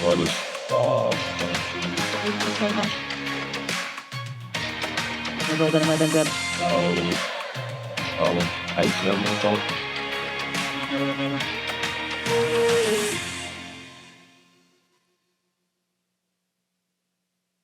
What is I feel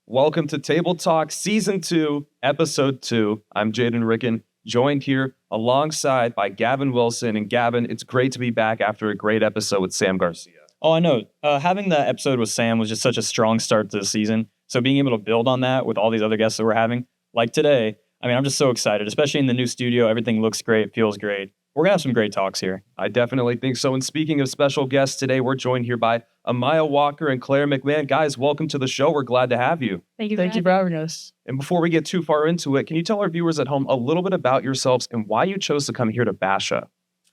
Welcome to Table Talk Season 2, Episode 2. I'm Jaden Ricken, joined here alongside by Gavin Wilson. And Gavin, it's great to be back after a great episode with Sam Garcia. Oh, I know. Having that episode with Sam was just such a strong start to the season. So being able to build on that with all these other guests that we're having, like today, I mean, I'm just so excited, especially in the new studio. Everything looks great, feels great. We're going to have some great talks here. I definitely think so. And speaking of special guests today, we're joined here by Amiah Walker and Claire McMahon. Guys, welcome to the show. We're glad to have you. Thank you for having us. And before we get too far into it, can you tell our viewers at home a little bit about yourselves and why you chose to come here to Basha?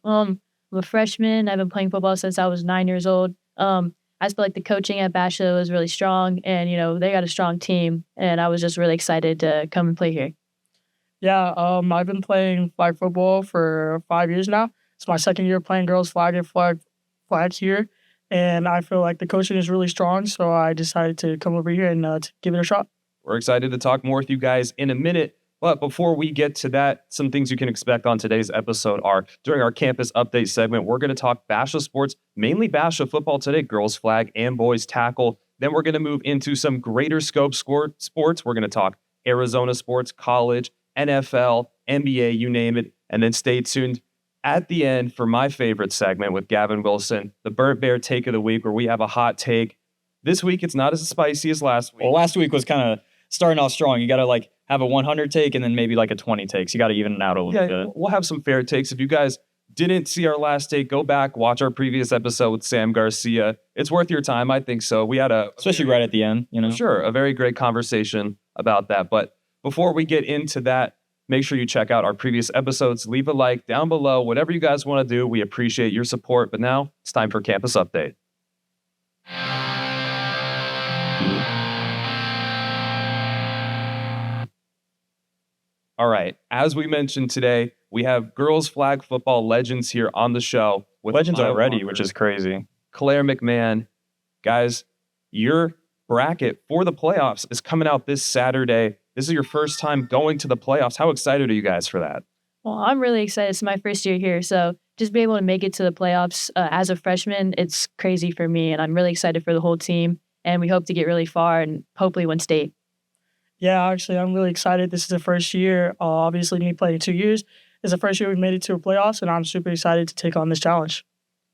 I'm a freshman. I've been playing football since I was 9 years old. I just feel like the coaching at Basha was really strong, and they got a strong team, and I was just really excited to come and play here. Yeah, I've been playing flag football for 5 years now. It's my second year playing girls flag and flag here, and I feel like the coaching is really strong, so I decided to come over here and to give it a shot. We're excited to talk more with you guys in a minute. But before we get to that, some things you can expect on today's episode are during our campus update segment, we're going to talk Basha sports, mainly Basha football today, girls flag and boys tackle. Then we're going to move into some greater scope sports. We're going to talk Arizona sports, college, NFL, NBA, you name it. And then stay tuned at the end for my favorite segment with Gavin Wilson, the Burnt Bear Take of the Week, where we have a hot take. This week, it's not as spicy as last week. Well, last week was kind of starting off strong. You got to have a 100 take and then maybe a 20 takes. You got to even it out a little bit. We'll have some fair takes. If you guys didn't see our last take, go back, watch our previous episode with Sam Garcia. It's worth your time. I think so. We had especially right at the end, Sure, a very great conversation about that. But before we get into that, make sure you check out our previous episodes. Leave a like down below. Whatever you guys want to do, we appreciate your support. But now it's time for Campus Update. All right. As we mentioned today, we have girls flag football legends here on the show. With legends already, which is crazy. Claire McMahon. Guys, your bracket for the playoffs is coming out this Saturday. This is your first time going to the playoffs. How excited are you guys for that? Well, I'm really excited. It's my first year here, so just being able to make it to the playoffs as a freshman, it's crazy for me, and I'm really excited for the whole team, and we hope to get really far and hopefully win state. Yeah, actually, I'm really excited. This is the first year. Obviously, me playing 2 years. It's the first year we've made it to a playoffs, and I'm super excited to take on this challenge.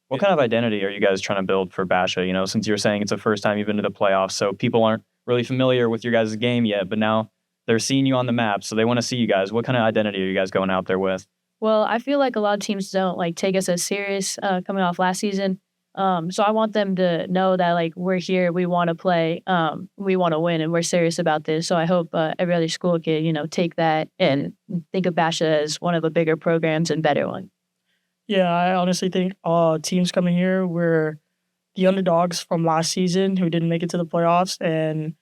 What kind of identity are you guys trying to build for Basha? Since you're saying it's the first time you've been to the playoffs, so people aren't really familiar with your guys' game yet, but now they're seeing you on the map, so they want to see you guys. What kind of identity are you guys going out there with? Well, I feel like a lot of teams don't take us as serious coming off last season. So I want them to know that we're here, we want to play, we want to win, and we're serious about this. So I hope every other school can take that and think of Basha as one of the bigger programs and better one. Yeah, I honestly think teams coming here were the underdogs from last season who didn't make it to the playoffs, and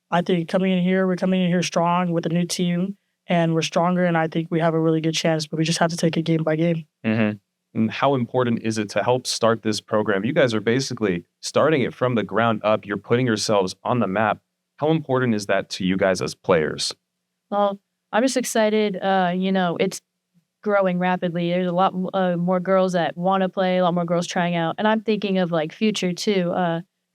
I think we're coming in here strong with a new team, and we're stronger, and I think we have a really good chance, but we just have to take it game by game. Mm-hmm. And how important is it to help start this program? You guys are basically starting it from the ground up. You're putting yourselves on the map. How important is that to you guys as players? Well, I'm just excited. It's growing rapidly. There's a lot more girls that want to play, a lot more girls trying out. And I'm thinking of future too.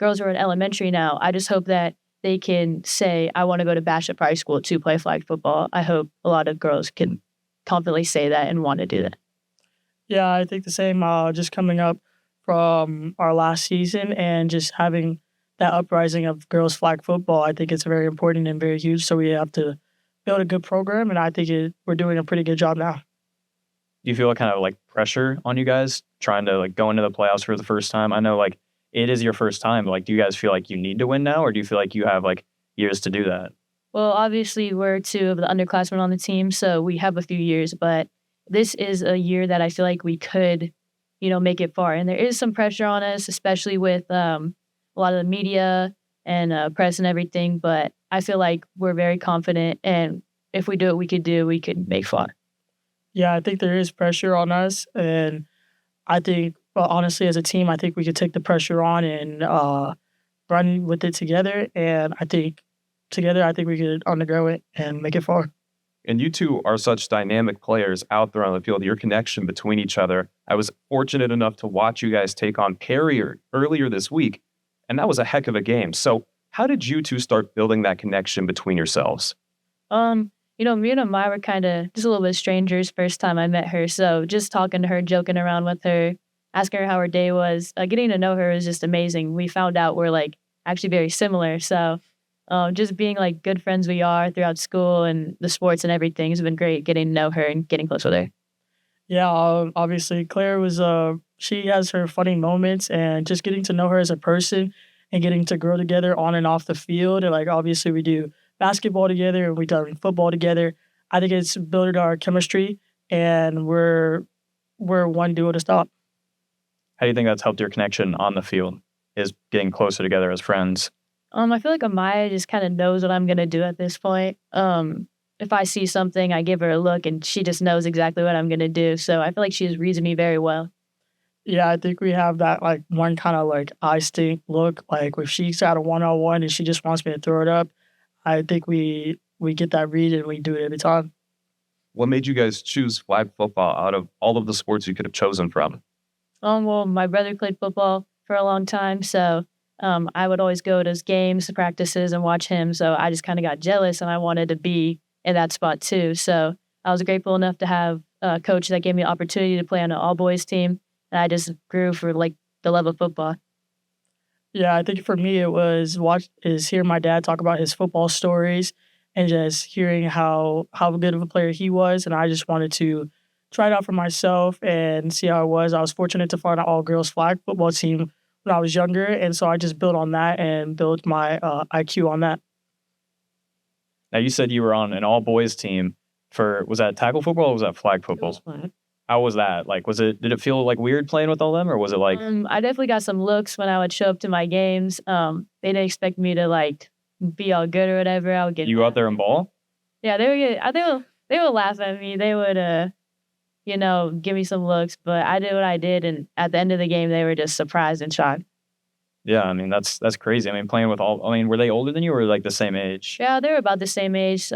Girls who are in elementary now. I just hope that they can say, I want to go to Basha Primary School to play flag football. I hope a lot of girls can confidently say that and want to do that. Yeah, I think the same. Just coming up from our last season and just having that uprising of girls flag football, I think it's very important and very huge. So we have to build a good program, and I think we're doing a pretty good job now. Do you feel kind of pressure on you guys trying to go into the playoffs for the first time? I know it is your first time, but do you guys feel like you need to win now, or do you feel like you have years to do that? Well, obviously we're two of the underclassmen on the team, so we have a few years, but this is a year that I feel like we could, make it far. And there is some pressure on us, especially with a lot of the media and press and everything. But I feel like we're very confident. And if we do what we could make far. Yeah, I think there is pressure on us. And I think, honestly, as a team, I think we could take the pressure on and run with it together. And I think together, I think we could undergo it and make it far. And you two are such dynamic players out there on the field. Your connection between each other. I was fortunate enough to watch you guys take on Perry earlier this week, and that was a heck of a game. So how did you two start building that connection between yourselves? Me and Amiah were kind of just a little bit strangers first time I met her. So just talking to her, joking around with her, asking her how her day was, getting to know her was just amazing. We found out we're like actually very similar. So just being like good friends we are throughout school and the sports and everything has been great. Getting to know her and getting close with her. Yeah, obviously Claire was she has her funny moments, and just getting to know her as a person and getting to grow together on and off the field. And like obviously we do basketball together and we done football together. I think it's built our chemistry, and we're one duo to stop. How do you think that's helped your connection on the field? Is getting closer together as friends? I feel like Amiah just kind of knows what I'm gonna do at this point. If I see something, I give her a look, and she just knows exactly what I'm gonna do. So I feel like she just reads me very well. Yeah, I think we have that like one kind of like eye stink look. Like if she's got a 1-on-1 and she just wants me to throw it up, I think we get that read and we do it every time. What made you guys choose flag football out of all of the sports you could have chosen from? Well, my brother played football for a long time, so I would always go to his games, practices, and watch him. So I just kind of got jealous, and I wanted to be in that spot too. So I was grateful enough to have a coach that gave me the opportunity to play on an all-boys team, and I just grew for like the love of football. Yeah, I think for me it was hearing my dad talk about his football stories and just hearing how good of a player he was, and I just wanted to try it out for myself and see how it was. I was fortunate to find an all-girls flag football team when I was younger, and so I just built on that and built my IQ on that. Now you said you were on an all boys team was that tackle football or was that flag football? How was that? Like, did it feel like weird playing with all them, or was it like? I definitely got some looks when I would show up to my games. They didn't expect me to like be all good or whatever. I would get You go out there and ball? Yeah, they would laugh at me. They would give me some looks, but I did what I did, and at the end of the game, they were just surprised and shocked. Yeah, I mean that's crazy. I mean, playing with all. I mean, were they older than you, or like the same age? Yeah, they were about the same age.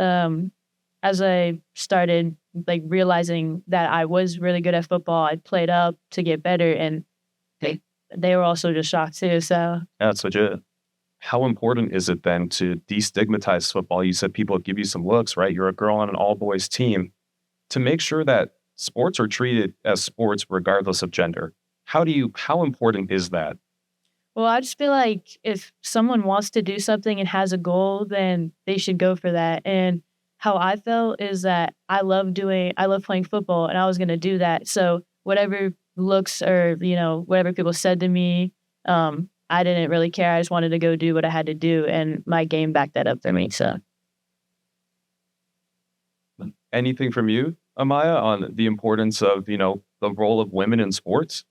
As I started like realizing that I was really good at football, I played up to get better, and they were also just shocked too. So Yeah, that's legit. How important is it then to destigmatize football? You said people give you some looks, right? You're a girl on an all-boys team. To make sure that sports are treated as sports regardless of gender. How important is that? well, I just feel like if someone wants to do something and has a goal, then they should go for that. And how I felt is that I love playing football, and I was going to do that. So whatever looks or, whatever people said to me, I didn't really care. I just wanted to go do what I had to do, and my game backed that up for me. So Anything from you, Amiah, on the importance of, the role of women in sports?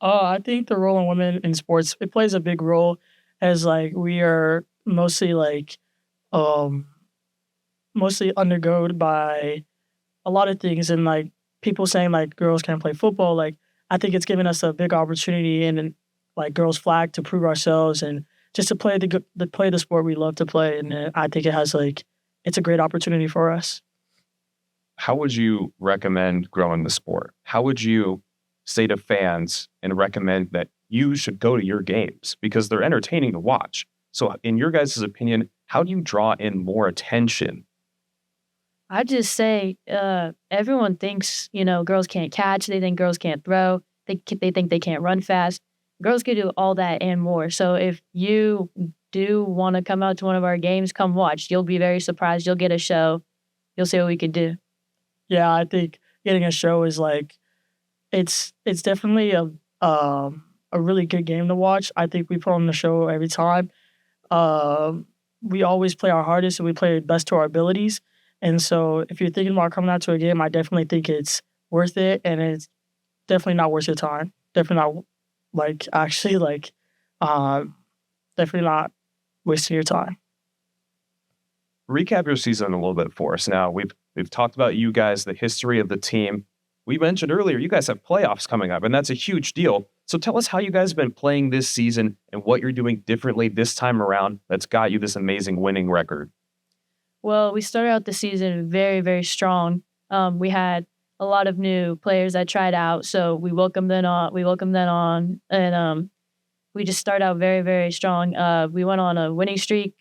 I think the role of women in sports, it plays a big role, as like we are mostly like mostly undergone by a lot of things, and like people saying like girls can't play football. Like I think it's given us a big opportunity in like girls flag to prove ourselves and just to play the sport we love to play. And I think it's a great opportunity for us. How would you recommend growing the sport? How would you say to fans and recommend that you should go to your games because they're entertaining to watch? So in your guys' opinion, how do you draw in more attention? I just say everyone thinks, girls can't catch. They think girls can't throw. They think they can't run fast. Girls can do all that and more. So if you do want to come out to one of our games, come watch. You'll be very surprised. You'll get a show. You'll see what we can do. Yeah, I think getting a show is like it's definitely a really good game to watch. I think we put on the show every time. We always play our hardest and we play best to our abilities. And so if you're thinking about coming out to a game, I definitely think it's worth it, and it's definitely not worth your time. Definitely not definitely not wasting your time. Recap your season a little bit for us. Now, we've talked about you guys, the history of the team. We mentioned earlier, you guys have playoffs coming up, and that's a huge deal. So tell us how you guys have been playing this season and what you're doing differently this time around that's got you this amazing winning record. Well, we started out the season very, very strong. We had a lot of new players that tried out, so we welcomed them on. And we just started out very, very strong. We went on a winning streak,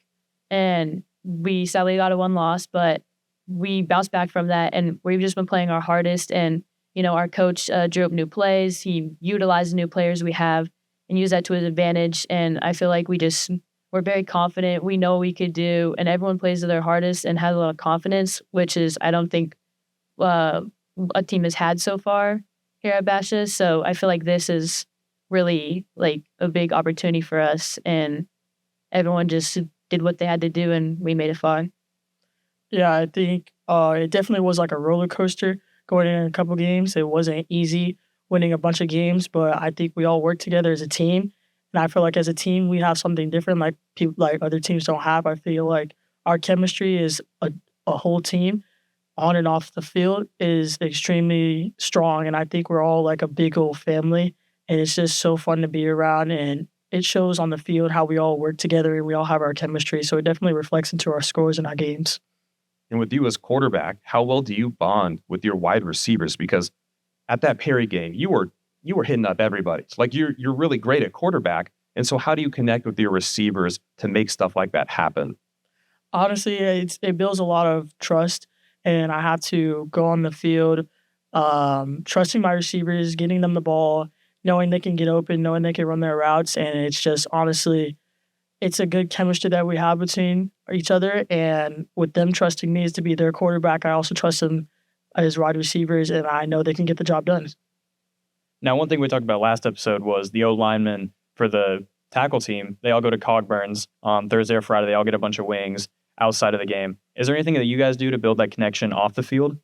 and we sadly got a one loss, but we bounced back from that, and we've just been playing our hardest. And our coach drew up new plays. He utilized the new players we have and used that to his advantage. And I feel like we're very confident. We know what we could do, and everyone plays to their hardest and has a lot of confidence, which is I don't think a team has had so far here at Basha. So I feel like this is really like a big opportunity for us, and everyone just did what they had to do, and we made it fun. Yeah, I think it definitely was like a roller coaster going in a couple games. It wasn't easy winning a bunch of games, but I think we all worked together as a team. And I feel like as a team, we have something different like people like other teams don't have. I feel like our chemistry is a whole team on and off the field is extremely strong. And I think we're all like a big old family. And it's just so fun to be around. And it shows on the field how we all work together and we all have our chemistry. So it definitely reflects into our scores and our games. And with you as quarterback, how well do you bond with your wide receivers? Because at that Perry game, you were hitting up everybody. Like you're really great at quarterback. And so how do you connect with your receivers to make stuff like that happen? Honestly, it builds a lot of trust, and I have to go on the field trusting my receivers, getting them the ball, knowing they can get open, knowing they can run their routes. And it's just honestly, it's a good chemistry that we have between each other. And with them trusting me as to be their quarterback, I also trust them as wide receivers, and I know they can get the job done. Now, one thing we talked about last episode was the O-linemen for the tackle team. They all go to Cogburns on Thursday or Friday. They all get a bunch of wings outside of the game. Is there anything that you guys do to build that connection off the field?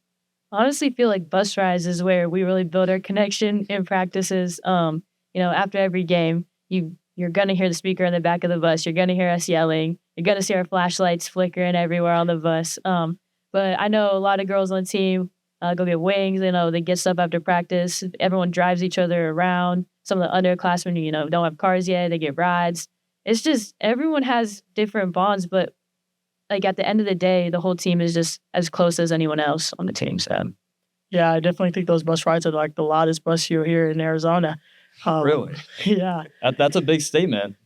Honestly, feel like bus rides is where we really build our connection in practices. After every game, you're gonna hear the speaker in the back of the bus. You're gonna hear us yelling. You're gonna see our flashlights flickering everywhere on the bus. But I know a lot of girls on the team go get wings. They get stuff after practice. Everyone drives each other around. Some of the underclassmen, don't have cars yet. They get rides. It's just everyone has different bonds, but like at the end of the day, the whole team is just as close as anyone else on the team. So. Yeah, I definitely think those bus rides are like the loudest bus you'll hear in Arizona. Really? Yeah. That's a big statement.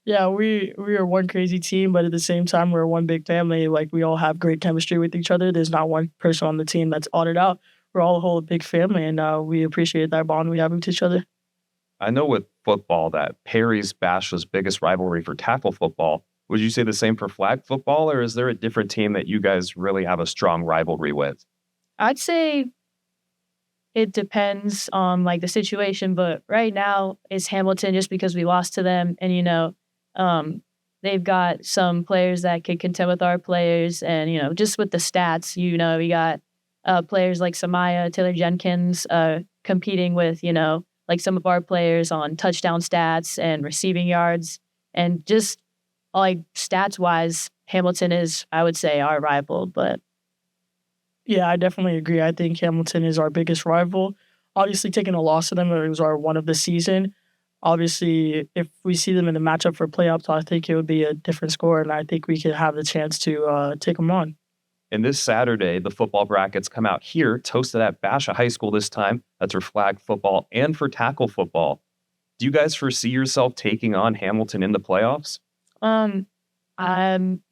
Yeah, we are one crazy team, but at the same time, we're one big family. Like, we all have great chemistry with each other. There's not one person on the team that's odded out. We're all a whole big family, and we appreciate that bond we have with each other. I know with football that Perry's Basha's biggest rivalry for tackle football. Would you say the same for flag football, or is there a different team that you guys really have a strong rivalry with? I'd say it depends on like the situation, but right now it's Hamilton just because we lost to them, and they've got some players that could contend with our players, and just with the stats, we got players like Amiah, Taylor Jenkins competing with like some of our players on touchdown stats and receiving yards, and just like stats wise, Hamilton is, I would say, our rival. But yeah, I definitely agree. I think Hamilton is our biggest rival. Obviously, taking a loss to them, it was our one of the season. Obviously, if we see them in the matchup for playoffs, I think it would be a different score, and I think we could have the chance to take them on. And this Saturday, the football brackets come out here. It's hosted at Basha High School this time. That's for flag football and for tackle football. Do you guys foresee yourself taking on Hamilton in the playoffs?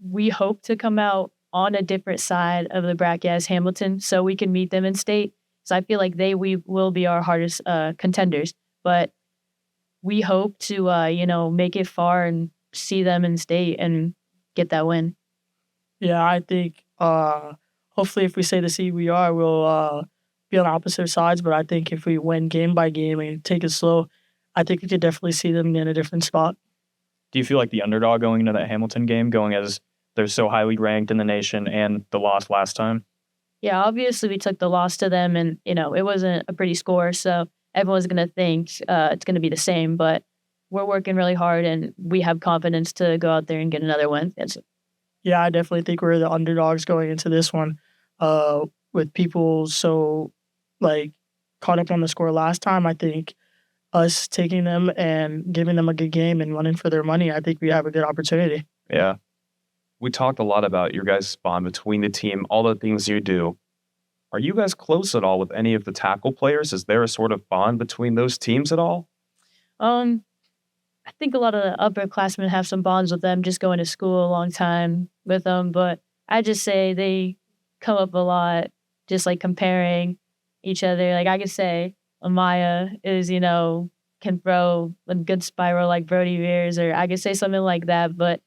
We hope to come out on a different side of the bracket as Hamilton, so we can meet them in state. So I feel like we will be our hardest contenders, but we hope to make it far and see them in state and get that win. Yeah, I think hopefully if we stay the seed we are, we'll be on opposite sides. But I think if we win game by game and take it slow, I think we could definitely see them in a different spot. Do you feel like the underdog going into that Hamilton game, going as they're so highly ranked in the nation and the loss last time? Yeah, obviously we took the loss to them, and it wasn't a pretty score, so everyone's going to think it's going to be the same, but we're working really hard, and we have confidence to go out there and get another win. Yeah, I definitely think we're the underdogs going into this one. With people so caught up on the score last time, I think us taking them and giving them a good game and running for their money, I think we have a good opportunity. Yeah. We talked a lot about your guys' bond between the team, all the things you do. Are you guys close at all with any of the tackle players? Is there a sort of bond between those teams at all? Um, I think a lot of the upperclassmen have some bonds with them, just going to school a long time with them. But I just say they come up a lot, just like comparing each other. Like I could say Amiah is, can throw a good spiral like Brody Veers, or I could say something like that. But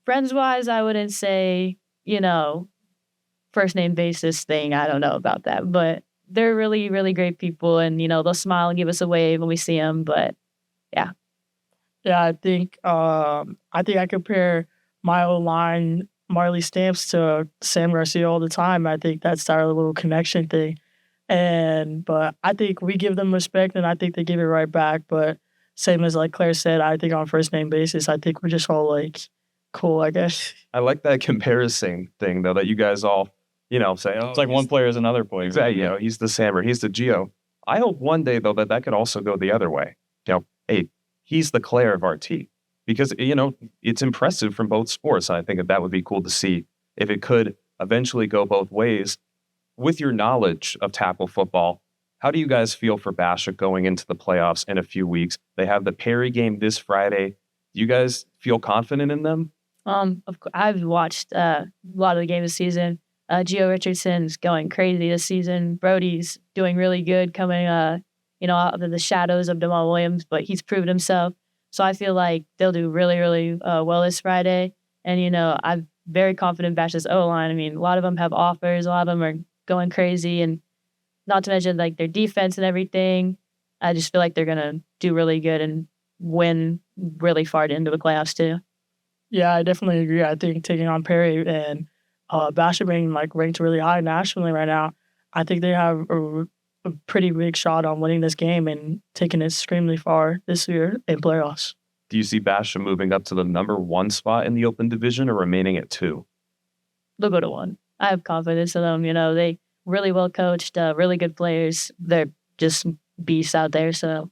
friends wise, I wouldn't say, first name basis thing. I don't know about that. But they're really, really great people. And, they'll smile and give us a wave when we see them. But yeah. Yeah, I compare my O-line, Marley Stamps, to Sam Garcia all the time. I think that's our little connection thing. But I think we give them respect, and I think they give it right back. But same as like Claire said, I think on first name basis, I think we're just all like cool, I guess. I like that comparison thing, though, that you guys all, say, oh, It's like one player is another player. exactly, he's the Sam or he's the Geo. I hope one day, though, that could also go the other way. Hey, he's the Claire of our team. Because, it's impressive from both sports. I think that would be cool to see if it could eventually go both ways. With your knowledge of tackle football, how do you guys feel for Basha going into the playoffs in a few weeks? They have the Perry game this Friday. Do you guys feel confident in them? I've watched a lot of the game this season. Gio Richardson's going crazy this season. Brody's doing really good coming, out of the shadows of Jamal Williams, but he's proven himself. So I feel like they'll do really, really well this Friday. And, I'm very confident in Basha's O-line. I mean, a lot of them have offers. A lot of them are going crazy. And not to mention, like, their defense and everything. I just feel like they're going to do really good and win really far into the playoffs, too. Yeah, I definitely agree. I think taking on Perry and Basha being ranked really high nationally right now, I think they have a pretty big shot on winning this game and taking it extremely far this year in playoffs. Do you see Basha moving up to the number 1 spot in the open division or remaining at 2? They'll go to 1. I have confidence in them. They really well coached, really good players. They're just beasts out there. So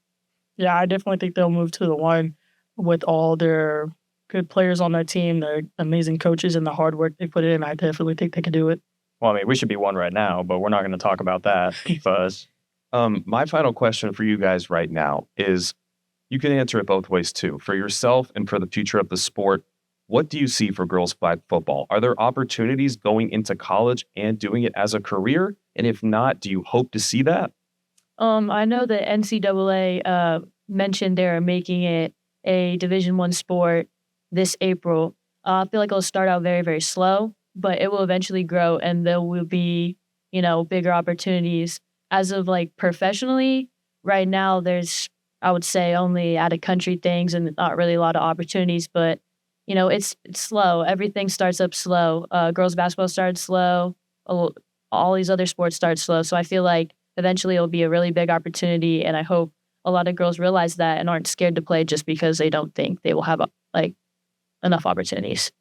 yeah, I definitely think they'll move to the 1 with all their good players on their team, their amazing coaches, and the hard work they put in. I definitely think they can do it. Well, I mean, we should be 1 right now, but we're not going to talk about that. But My final question for you guys right now is, you can answer it both ways too. For yourself and for the future of the sport, what do you see for girls flag football? Are there opportunities going into college and doing it as a career? And if not, do you hope to see that? I know the NCAA mentioned they're making it a Division I sport this April. I feel like it'll start out very, very slow, but it will eventually grow and there will be, bigger opportunities. As of professionally, right now there's, I would say, only out of country things and not really a lot of opportunities, but it's slow. Everything starts up slow. Girls basketball started slow. All these other sports start slow. So I feel like eventually it'll be a really big opportunity, and I hope a lot of girls realize that and aren't scared to play just because they don't think they will have enough opportunities.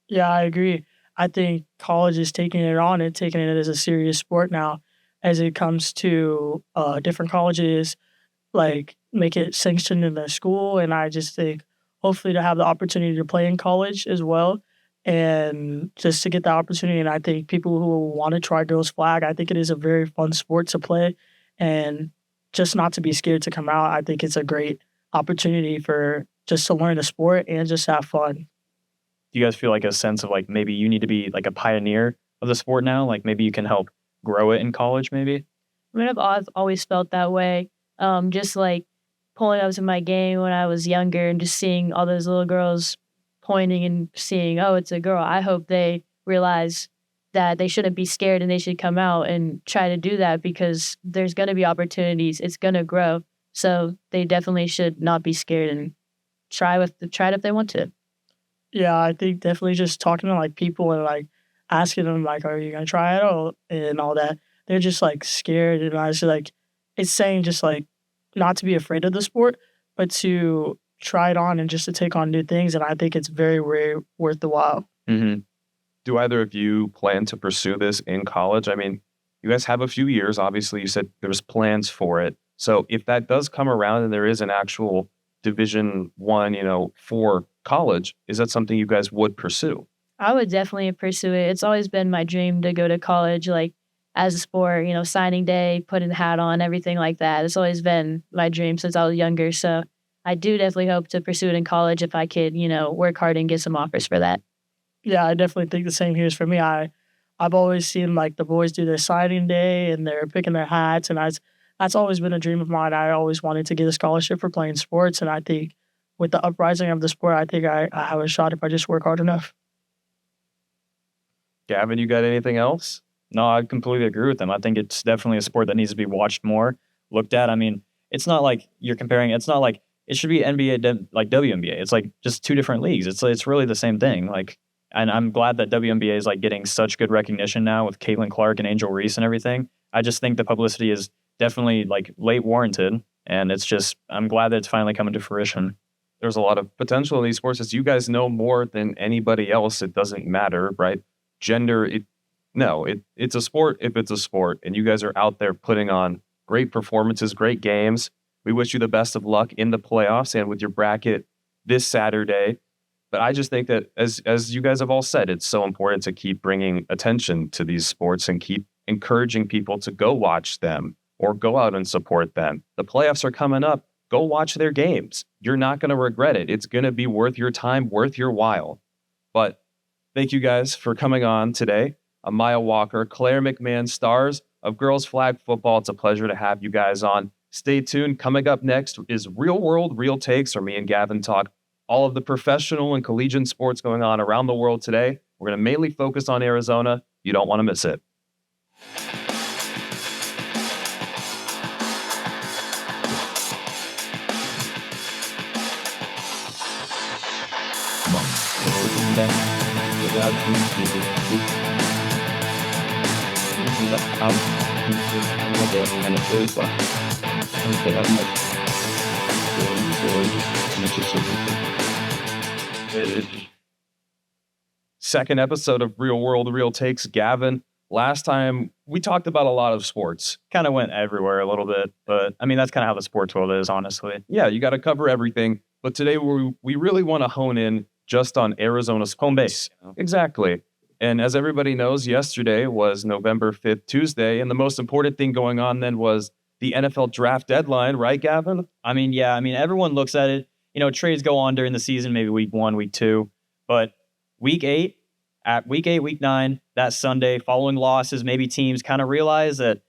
Yeah, I agree. I think college is taking it on and taking it as a serious sport now as it comes to different colleges, make it sanctioned in their school. And I just think hopefully to have the opportunity to play in college as well and just to get the opportunity. And I think people who want to try girls flag, I think it is a very fun sport to play and just not to be scared to come out. I think it's a great opportunity for just to learn the sport and just have fun. do you guys feel a sense of maybe you need to be a pioneer of the sport now? Maybe you can help grow it in college, maybe? I mean, I've always felt that way. Just pulling up to my game when I was younger and just seeing all those little girls pointing and seeing, oh, it's a girl. I hope they realize that they shouldn't be scared and they should come out and try to do that because there's going to be opportunities. It's going to grow. So they definitely should not be scared and try it if they want to. Yeah, I think definitely just talking to people and asking them are you gonna try it and all that. They're just scared, and I just it's saying just not to be afraid of the sport, but to try it on and just to take on new things. And I think it's very, very worth the while. Mm-hmm. Do either of you plan to pursue this in college? I mean, you guys have a few years. Obviously, you said there's plans for it. So if that does come around and there is an actual Division One, for college, is that something you guys would pursue? I would definitely pursue it. It's always been my dream to go to college, like as a sport, signing day, putting the hat on, everything like that. It's always been my dream since I was younger. So I do definitely hope to pursue it in college if I could, work hard and get some offers for that. Yeah, I definitely think the same here is for me. I've always seen like the boys do their signing day and they're picking their hats, and that's always been a dream of mine. I always wanted to get a scholarship for playing sports, and I think with the uprising of the sport, I think I have a shot if I just work hard enough. Gavin, you got anything else? No, I completely agree with them. I think it's definitely a sport that needs to be watched more, looked at. I mean, it's not like you're comparing. It's not like it should be NBA like WNBA. It's like just two different leagues. It's really the same thing. Like, and I'm glad that WNBA is like getting such good recognition now with Caitlin Clark and Angel Reese and everything. I just think the publicity is definitely like late warranted, and I'm glad that it's finally coming to fruition. There's a lot of potential in these sports. As you guys know more than anybody else, it doesn't matter, right? Gender, it's a sport if it's a sport, and you guys are out there putting on great performances, great games. We wish you the best of luck in the playoffs and with your bracket this Saturday. But I just think that as you guys have all said, it's so important to keep bringing attention to these sports and keep encouraging people to go watch them or go out and support them. The playoffs are coming up. Go watch their games. You're not going to regret it. It's going to be worth your time, worth your while. But thank you guys for coming on today. Amiah Walker, Claire McMahon, stars of girls flag football. It's a pleasure to have you guys on. Stay tuned. Coming up next is Real World, Real Takes, where me and Gavin talk all of the professional and collegiate sports going on around the world today. We're going to mainly focus on Arizona. You don't want to miss it. Second episode of Real World, Real Takes. Gavin, last time we talked about a lot of sports. Kind of went everywhere a little bit, but I mean, that's kind of how the sports world is, honestly. Yeah, you got to cover everything. But today we really want to hone in just on Arizona's Home base. Exactly. And as everybody knows, yesterday was November 5th, Tuesday. And the most important thing going on then was the NFL draft deadline, right, Gavin? I mean, yeah. I mean, everyone looks at it. Trades go on during the season, maybe week 1, week 2. But week 8, week 9, that Sunday, following losses, maybe teams kind of realize that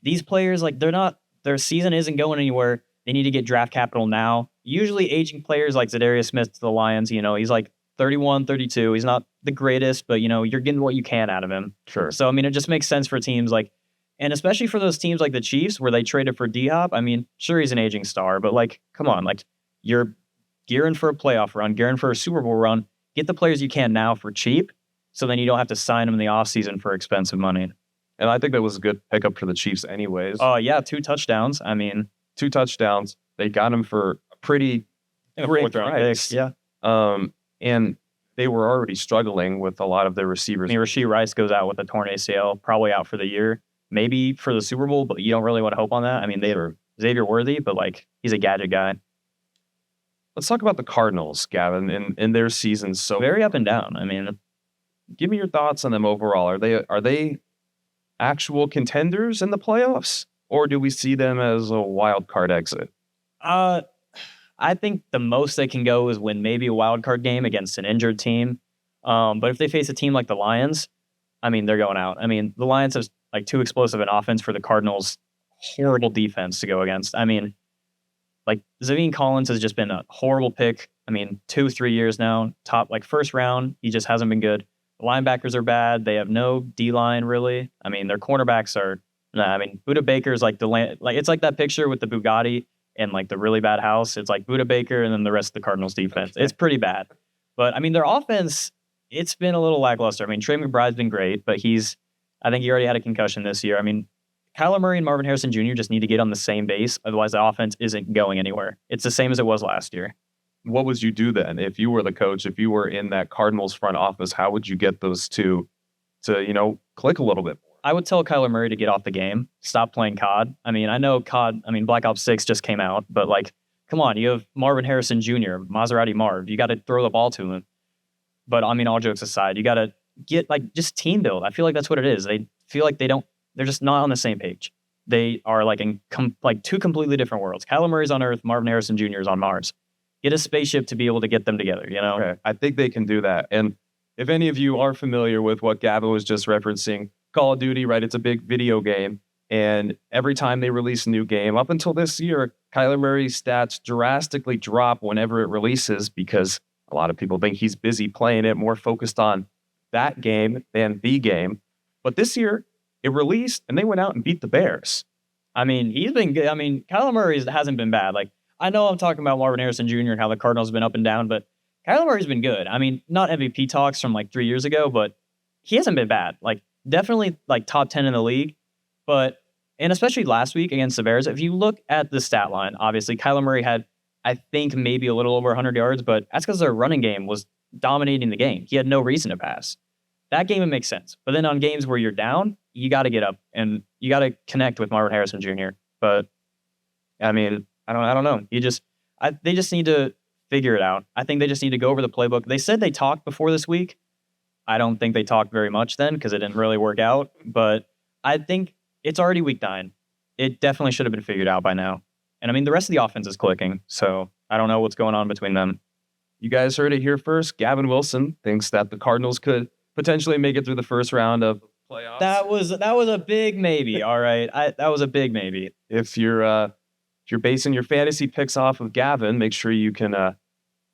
these players, like, their season isn't going anywhere. They need to get draft capital now. Usually aging players like Zadarius Smith to the Lions, he's like 31, 32. He's not the greatest, but, you're getting what you can out of him. Sure. So, I mean, it just makes sense for teams like, and especially for those teams like the Chiefs where they traded for D-Hop. I mean, sure, he's an aging star, but, like, come on. Like, you're gearing for a playoff run, gearing for a Super Bowl run. Get the players you can now for cheap, so then you don't have to sign them in the offseason for expensive money. And I think that was a good pickup for the Chiefs anyways. Oh, yeah, 2 touchdowns. I mean, 2 touchdowns. They got him for a pretty great price. Yeah. And they were already struggling with a lot of their receivers. I mean, Rashee Rice goes out with a torn ACL, probably out for the year, maybe for the Super Bowl, but you don't really want to hope on that. I mean, they were Xavier Worthy, but, like, he's a gadget guy. Let's talk about the Cardinals, Gavin, in their season. So Very up and down. I mean, give me your thoughts on them overall. Are they actual contenders in the playoffs, or do we see them as a wild card exit? I think the most they can go is win maybe a wild card game against an injured team. But if they face a team like the Lions, I mean, they're going out. I mean, the Lions have like too explosive an offense for the Cardinals' horrible defense to go against. I mean, like Zavine Collins has just been a horrible pick. I mean, 2-3 years now, top like first round, he just hasn't been good. The linebackers are bad. They have no D-line really. I mean, their cornerbacks are. I mean, Budda Baker's like it's like that picture with the Bugatti and like the really bad house. It's like Budda Baker and then the rest of the Cardinals defense. It's pretty bad. But I mean, their offense, it's been a little lackluster. I mean, Trey McBride's been great, but I think he already had a concussion this year. I mean, Kyler Murray and Marvin Harrison Jr. just need to get on the same base. Otherwise, the offense isn't going anywhere. It's the same as it was last year. What would you do then if you were the coach, if you were in that Cardinals front office? How would you get those two to, click a little bit more? I would tell Kyler Murray to get off the game, stop playing COD. I mean, I know COD, I mean, Black Ops 6 just came out, but like, come on, you have Marvin Harrison Jr., Maserati Marv. You got to throw the ball to him. But I mean, all jokes aside, you got to get like just team build. I feel like that's what it is. They feel like they're just not on the same page. They are like in like two completely different worlds. Kyler Murray's on Earth, Marvin Harrison Jr. is on Mars. Get a spaceship to be able to get them together, you know? Okay. I think they can do that. And if any of you are familiar with what Gavin was just referencing, Call of Duty, right? It's a big video game. And every time they release a new game, up until this year, Kyler Murray's stats drastically drop whenever it releases because a lot of people think he's busy playing it, more focused on that game than the game. But this year, it released and they went out and beat the Bears. I mean, he's been good. I mean, Kyler Murray hasn't been bad. Like, I know I'm talking about Marvin Harrison Jr. and how the Cardinals have been up and down, but Kyler Murray's been good. I mean, not MVP talks from like 3 years ago, but he hasn't been bad. Like, definitely like top 10 in the league. And especially last week against the Bears, if you look at the stat line, obviously Kyler Murray had, I think, maybe a little over 100 yards, but that's because their running game was dominating the game. He had no reason to pass. That game, it makes sense. But then on games where you're down, you got to get up and you got to connect with Marvin Harrison Jr. But I mean, I don't know. They just need to figure it out. I think they just need to go over the playbook. They said they talked before this week. I don't think they talked very much then because it didn't really work out. But I think it's already week 9. It definitely should have been figured out by now. And I mean, the rest of the offense is clicking. So I don't know what's going on between them. You guys heard it here first. Gavin Wilson thinks that the Cardinals could potentially make it through the first round of playoffs. That was a big maybe. All right. That was a big maybe. If you're basing your fantasy picks off of Gavin, make sure you can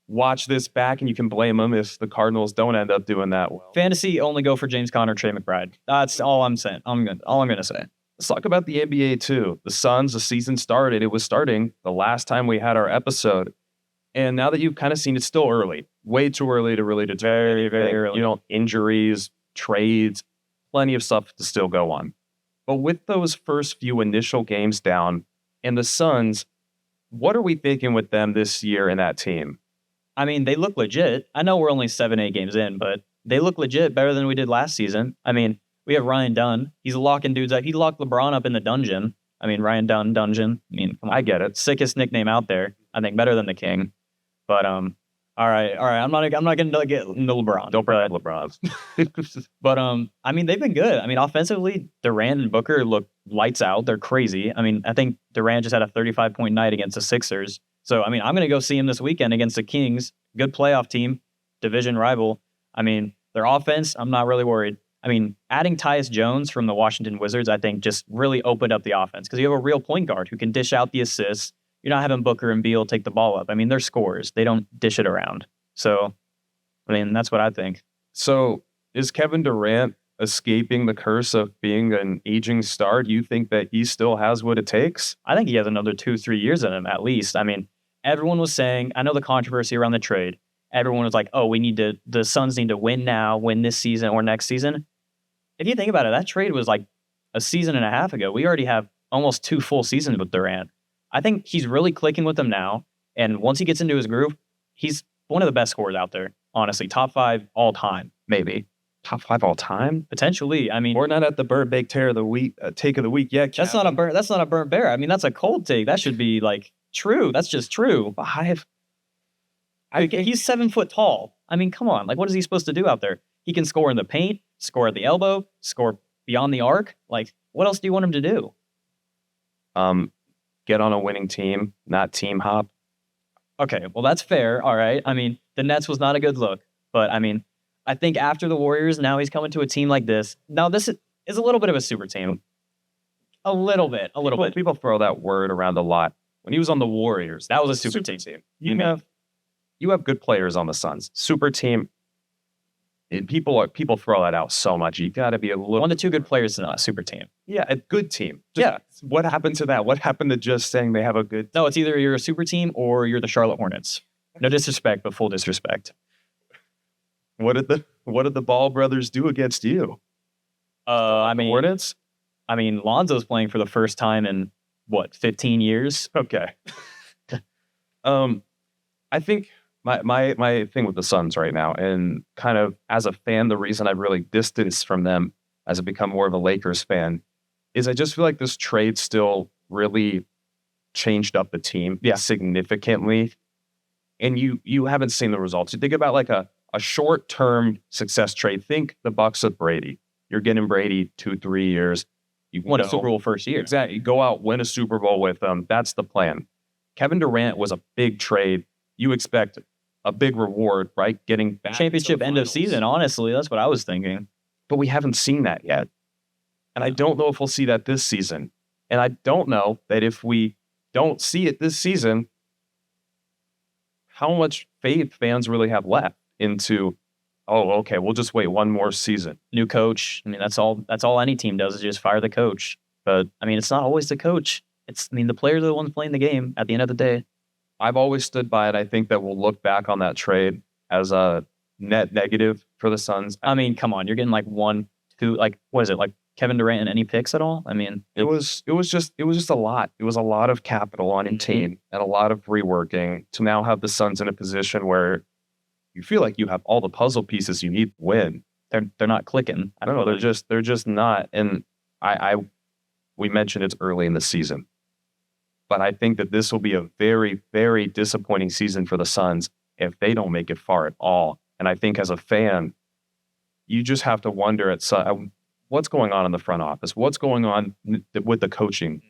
watch this back and you can blame him if the Cardinals don't end up doing that well. Fantasy only go for James Conner, Trey McBride. That's all I'm saying. All I'm gonna say. Let's talk about the NBA too. The Suns, the season started. It was starting the last time we had our episode. And now that you've kind of seen, it's still early. Way too early to really determine Very, very anything. early. You know, injuries, trades, plenty of stuff to still go on. But with those first few initial games down, and the Suns, what are we thinking with them this year in that team? I mean, they look legit. I know we're only 7-8 games in, but they look legit better than we did last season. I mean, we have Ryan Dunn. He's locking dudes up. He locked LeBron up in the dungeon. I mean, Ryan Dunn, Dungeon. I mean, come on. I get it. Sickest nickname out there. I think better than the King. But all right. I'm not going to get into LeBron. Don't bring up LeBron. But I mean, they've been good. I mean, offensively, Durant and Booker look lights out. They're crazy. I mean, I think Durant just had a 35-point night against the Sixers. So I mean, I'm going to go see him this weekend against the Kings. Good playoff team, division rival. I mean, their offense, I'm not really worried. I mean, adding Tyus Jones from the Washington Wizards, I think, just really opened up the offense because you have a real point guard who can dish out the assists. You're not having Booker and Beal take the ball up. I mean, they're scorers. They don't dish it around. So, I mean, that's what I think. So is Kevin Durant escaping the curse of being an aging star? Do you think that he still has what it takes? I think he has another 2-3 years in him at least. I mean, everyone was saying, I know the controversy around the trade. Everyone was like, oh, the Suns need to win now, win this season or next season. If you think about it, that trade was like a season and a half ago. We already have almost 2 full seasons with Durant. I think he's really clicking with them now. And once he gets into his groove, he's one of the best scorers out there. Honestly, top 5 all time, maybe. Top 5 all time? Potentially. I mean, We're not at the burnt bake tear of the week, take of the week yet. that's not a burnt bear. I mean, that's a cold take. That should be like true. That's just true. 5. He's 7 foot tall. I mean, come on. Like, what is he supposed to do out there? He can score in the paint, score at the elbow, score beyond the arc. Like, what else do you want him to do? Get on a winning team, not team hop. Okay, well, that's fair. All right. I mean, the Nets was not a good look. But, I mean, I think after the Warriors, now he's coming to a team like this. Now, this is a little bit of a super team. A little bit. People throw that word around a lot. When he was on the Warriors, That was a super team. You have good players on the Suns. Super team. People throw that out so much. You got to be a little 1 to 2 good players in a super team. Yeah, a good team. Yeah. What happened to that? What happened to just saying they have a good No, it's either you're a super team or you're the Charlotte Hornets. No disrespect, but full disrespect. What did the Ball brothers do against you? I mean, Hornets? Lonzo's playing for the first time in 15 years? Okay. I think my thing with the Suns right now, and kind of as a fan, the reason I've really distanced from them as I become more of a Lakers fan, is I just feel like this trade still really changed up the team significantly. And you haven't seen the results. You think about like a short-term success trade. Think the Bucks with Brady. You're getting Brady 2-3 years. You Won a Super Bowl first year. Exactly. You go out, win a Super Bowl with them. That's the plan. Kevin Durant was a big trade. You expect a big reward, right? Getting back Championship to the end of finals. season, honestly. That's what I was thinking. But we haven't seen that yet. And I don't know if we'll see that this season. And I don't know that if we don't see it this season, how much faith fans really have left into, oh, okay, we'll just wait one more season. New coach. I mean, that's all any team does is just fire the coach. But I mean, it's not always the coach. The players are the ones playing the game at the end of the day. I've always stood by it. I think that we'll look back on that trade as a net negative for the Suns. I mean, come on, you're getting like 1, 2, like what is it, like Kevin Durant and any picks at all? I mean, it was just a lot. It was a lot of capital on a team and a lot of reworking to now have the Suns in a position where you feel like you have all the puzzle pieces you need to win. they're not clicking. I don't No, know. they're just not. And we mentioned it's early in the season, but I think that this will be a very, very disappointing season for the Suns if they don't make it far at all. And I think as a fan, you just have to wonder what's going on in the front office? What's going on with the coaching?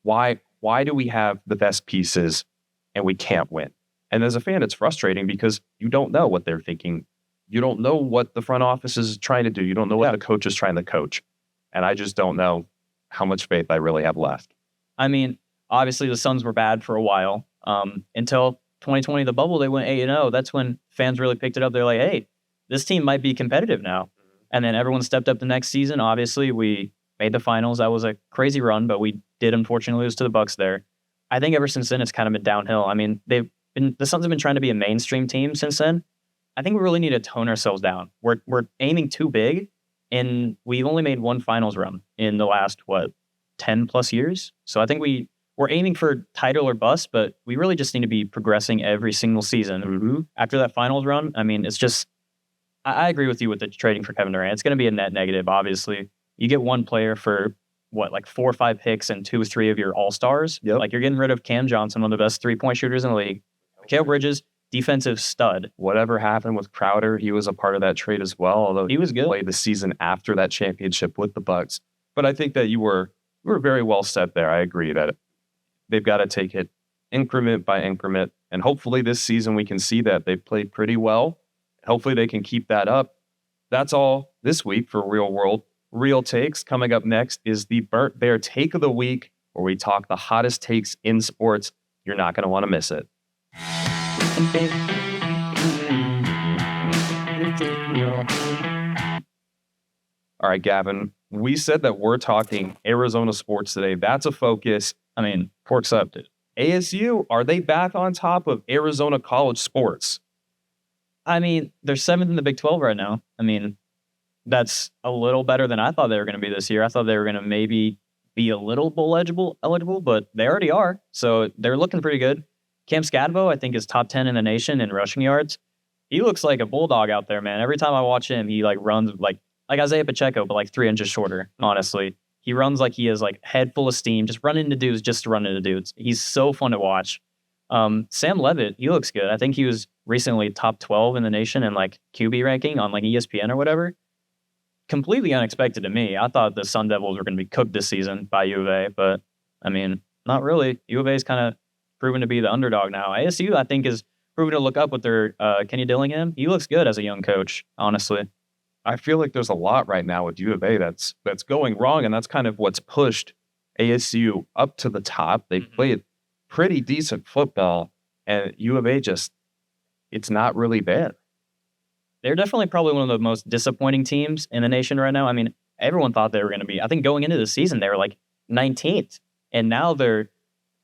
Why do we have the best pieces and we can't win? And as a fan, it's frustrating because you don't know what they're thinking. You don't know what the front office is trying to do. You don't know what the coach is trying to coach. And I just don't know how much faith I really have left. I mean, obviously the Suns were bad for a while. Until 2020, the bubble, they went 8-0. That's when fans really picked it up. They're like, hey, this team might be competitive now. And then everyone stepped up the next season. Obviously, we made the finals. That was a crazy run, but we did unfortunately lose to the Bucks there. I think ever since then, it's kind of been downhill. I mean, the Suns have been trying to be a mainstream team since then. I think we really need to tone ourselves down. We're aiming too big, and we've only made one finals run in the last, 10 plus years? So I think we're aiming for title or bust, but we really just need to be progressing every single season. After that finals run, I mean, it's just, I agree with you with the trading for Kevin Durant. It's going to be a net negative, obviously. You get one player for, 4 or 5 picks and 2 or 3 of your all-stars. Yep. Like, you're getting rid of Cam Johnson, one of the best three-point shooters in the league. Mikal Bridges, defensive stud. Whatever happened with Crowder, he was a part of that trade as well, although He was good. played the season after that championship with the Bucks. But I think that you were very well set there. I agree that they've got to take it increment by increment. And hopefully this season we can see that they've played pretty well. Hopefully they can keep that up. That's all this week for Real World. Real Takes. Coming up next is the Burnt Bear Take of the Week, where we talk the hottest takes in sports. You're not going to want to miss it. All right, Gavin, we said that we're talking Arizona sports today. That's a focus. I mean, pork's up, dude. ASU, are they back on top of Arizona college sports? I mean, they're 7th in the Big 12 right now. I mean, that's a little better than I thought they were going to be this year. I thought they were going to maybe be a little bowl eligible, but they already are. So they're looking pretty good. Cam Scadbo, I think, is top 10 in the nation in rushing yards. He looks like a bulldog out there, man. Every time I watch him, he runs like Isaiah Pacheco, but 3 inches shorter, honestly. He runs like he is head full of steam, just running into dudes just to run into dudes. He's so fun to watch. Sam Levitt, he looks good. I think he was recently top 12 in the nation in QB ranking on ESPN or whatever. Completely unexpected to me. I thought the Sun Devils were going to be cooked this season by U of A, but I mean, not really. U of A is kind of proven to be the underdog now. ASU, I think, is proven to look up with their Kenny Dillingham. He looks good as a young coach, honestly. I feel like there's a lot right now with U of A that's going wrong, and that's kind of what's pushed ASU up to the top. They played pretty decent football, and U of A it's not really there. They're definitely probably one of the most disappointing teams in the nation right now. I mean, everyone thought they were going to be. I think going into the season, they were 19th, and now they're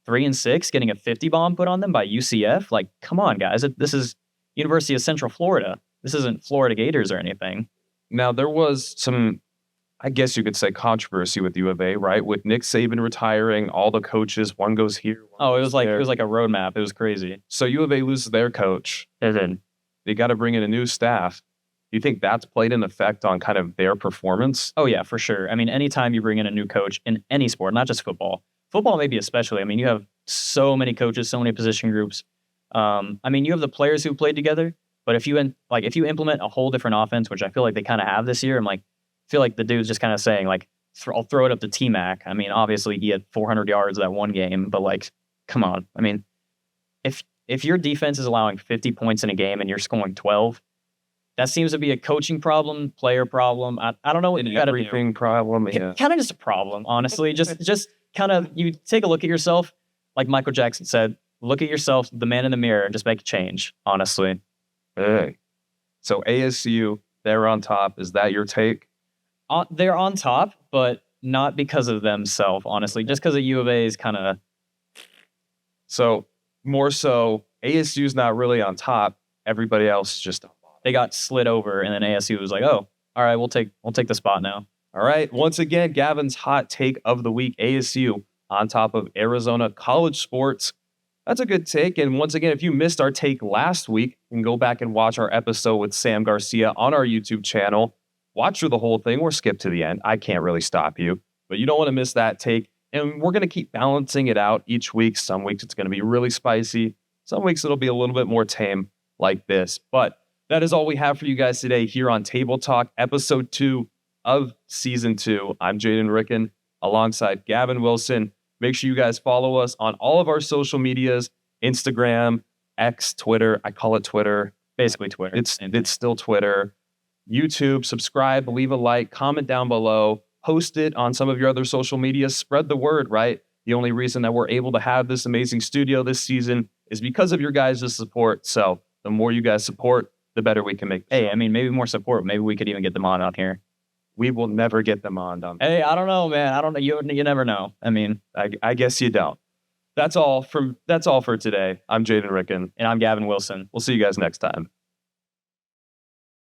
3-6, getting a 50 bomb put on them by UCF. Come on, guys. This is University of Central Florida. This isn't Florida Gators or anything. Now, there was some, I guess you could say, controversy with U of A, right? With Nick Saban retiring, all the coaches, one goes here. It was like a roadmap. It was crazy. So U of A loses their coach. And then They got to bring in a new staff. Do you think that's played an effect on kind of their performance? Oh yeah, for sure. I mean, anytime you bring in a new coach in any sport, not just football maybe especially. I mean, you have so many coaches, so many position groups. I mean, you have the players who played together, but if you implement a whole different offense, which I feel like they kind of have this year, feel like the dude's just kind of saying like, I'll throw it up to T-Mac. I mean, obviously he had 400 yards that one game, but like, come on. I mean, if your defense is allowing 50 points in a game and you're scoring 12, that seems to be a coaching problem, player problem. I don't know what you got to do. Everything problem, yeah. Kind of just a problem, honestly. Just kind of, you take a look at yourself, like Michael Jackson said, look at yourself, the man in the mirror, and just make a change, honestly. Hey. So ASU, they're on top. Is that your take? They're on top, but not because of themselves, honestly. Just because of U of A is kind of... So, more so, ASU's not really on top. Everybody else just... They got slid over, and then ASU was like, oh, all right, we'll take the spot now. All right. Once again, Gavin's hot take of the week, ASU on top of Arizona college sports. That's a good take. And once again, if you missed our take last week, you can go back and watch our episode with Sam Garcia on our YouTube channel. Watch through the whole thing or skip to the end. I can't really stop you, but you don't want to miss that take. And we're going to keep balancing it out each week. Some weeks it's going to be really spicy. Some weeks it'll be a little bit more tame like this. But that is all we have for you guys today here on Table Talk, episode 2 of season 2. I'm Jaden Ricken alongside Gavin Wilson. Make sure you guys follow us on all of our social medias, Instagram, X, Twitter. I call it Twitter. Basically Twitter. It's still Twitter. YouTube, subscribe, leave a like, comment down below, post it on some of your other social media, spread the word, right? The only reason that we're able to have this amazing studio this season is because of your guys' support. So the more you guys support, the better we can make. Hey, I mean, maybe more support. Maybe we could even get them on here. We will never get them on. Hey, I don't know, man. I don't know. You never know. I mean, I guess you don't. That's all for today. I'm Jaden Ricken. And I'm Gavin Wilson. We'll see you guys next time.